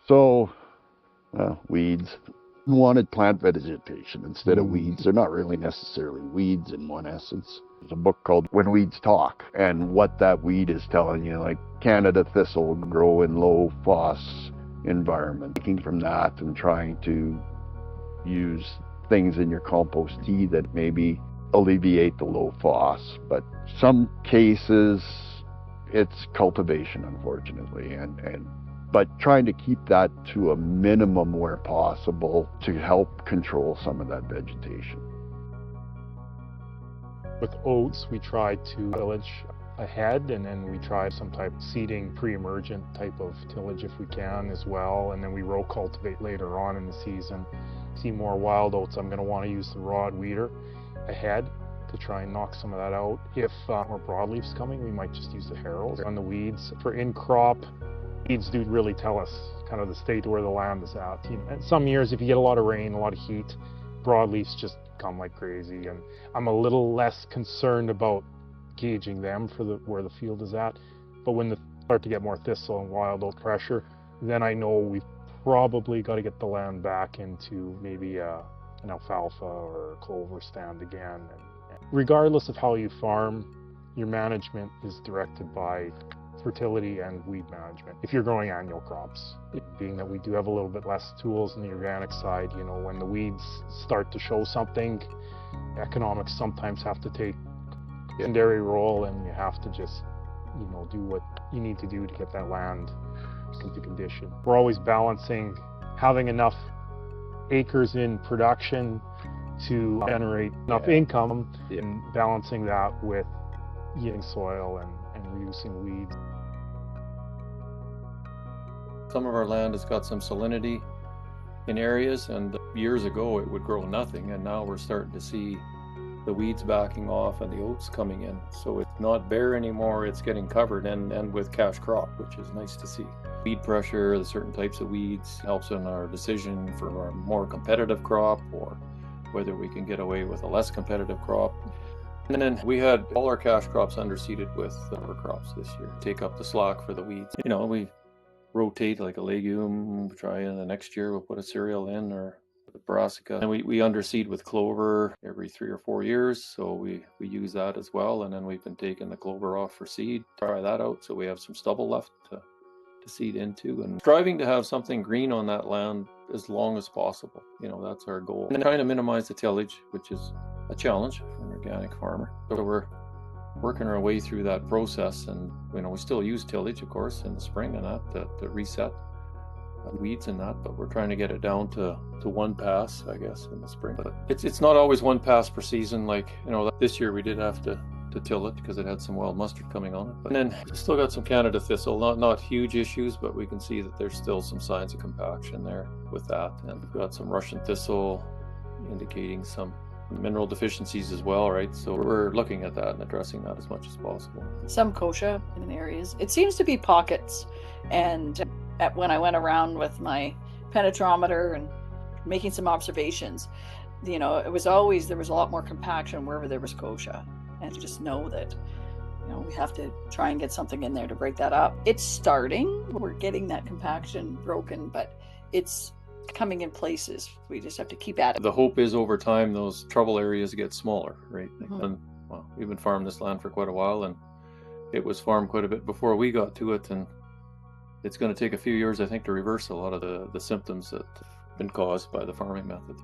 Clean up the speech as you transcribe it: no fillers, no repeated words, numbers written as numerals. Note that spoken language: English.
So, weeds. Wanted plant vegetation instead of weeds. They're not really necessarily weeds in one essence. There's a book called When Weeds Talk, and what that weed is telling you, like Canada thistle grow in low phos environment. Taking from that and trying to use things in your compost tea that maybe alleviate the low phos. But some cases it's cultivation, unfortunately, but trying to keep that to a minimum where possible to help control some of that vegetation. With oats, we try to tillage ahead, and then we try some type of seeding, pre-emergent type of tillage if we can as well, and then we row cultivate later on in the season. See more wild oats, I'm going to want to use the rod weeder ahead to try and knock some of that out. If more broadleafs coming, we might just use the harrows on the weeds. For in-crop, weeds do really tell us kind of the state where the land is at. And some years, if you get a lot of rain, a lot of heat, broadleafs just come like crazy. And I'm a little less concerned about gauging them for where the field is at. But when they start to get more thistle and wild oat pressure, then I know we've probably got to get the land back into maybe an alfalfa or a clover stand again. And regardless of how you farm, your management is directed by fertility and weed management if you're growing annual crops. Being that we do have a little bit less tools on the organic side, when the weeds start to show something, economics sometimes have to take a secondary role, and you have to just do what you need to do to get that land into condition. We're always balancing having enough acres in production to generate enough income, and balancing that with yielding soil and reducing weeds. Some of our land has got some salinity in areas, and years ago it would grow nothing, and now we're starting to see the weeds backing off and the oats coming in. So it's not bare anymore, it's getting covered, and with cash crop, which is nice to see. Weed pressure, the certain types of weeds, helps in our decision for a more competitive crop, or whether we can get away with a less competitive crop. And then we had all our cash crops underseeded with cover crops this year, take up the slack for the weeds. We rotate like a legume, try in the next year we'll put a cereal in, or the brassica. And we underseed with clover every 3 or 4 years, so we use that as well. And then we've been taking the clover off for seed, try that out, so we have some stubble left to seed into, and striving to have something green on that land as long as possible. That's our goal. And trying to minimize the tillage, which is a challenge for an organic farmer. So we're working our way through that process, and we still use tillage, of course, in the spring and that to reset weeds and that, but we're trying to get it down to one pass, I guess, in the spring. But it's not always one pass per season. Like this year we did have to till it because it had some wild mustard coming on it. And then still got some Canada thistle, not huge issues, but we can see that there's still some signs of compaction there with that. And we've got some Russian thistle indicating some mineral deficiencies as well, right? So we're looking at that and addressing that as much as possible. Some kochia in areas. It seems to be pockets. And when I went around with my penetrometer and making some observations, it was always, there was a lot more compaction wherever there was kochia. And to just know that, we have to try and get something in there to break that up. It's starting. We're getting that compaction broken, but it's coming in places. We just have to keep at it. The hope is over time those trouble areas get smaller, right? Mm-hmm. And we've been farming this land for quite a while, and it was farmed quite a bit before we got to it, and it's going to take a few years, I think, to reverse a lot of the symptoms that have been caused by the farming method.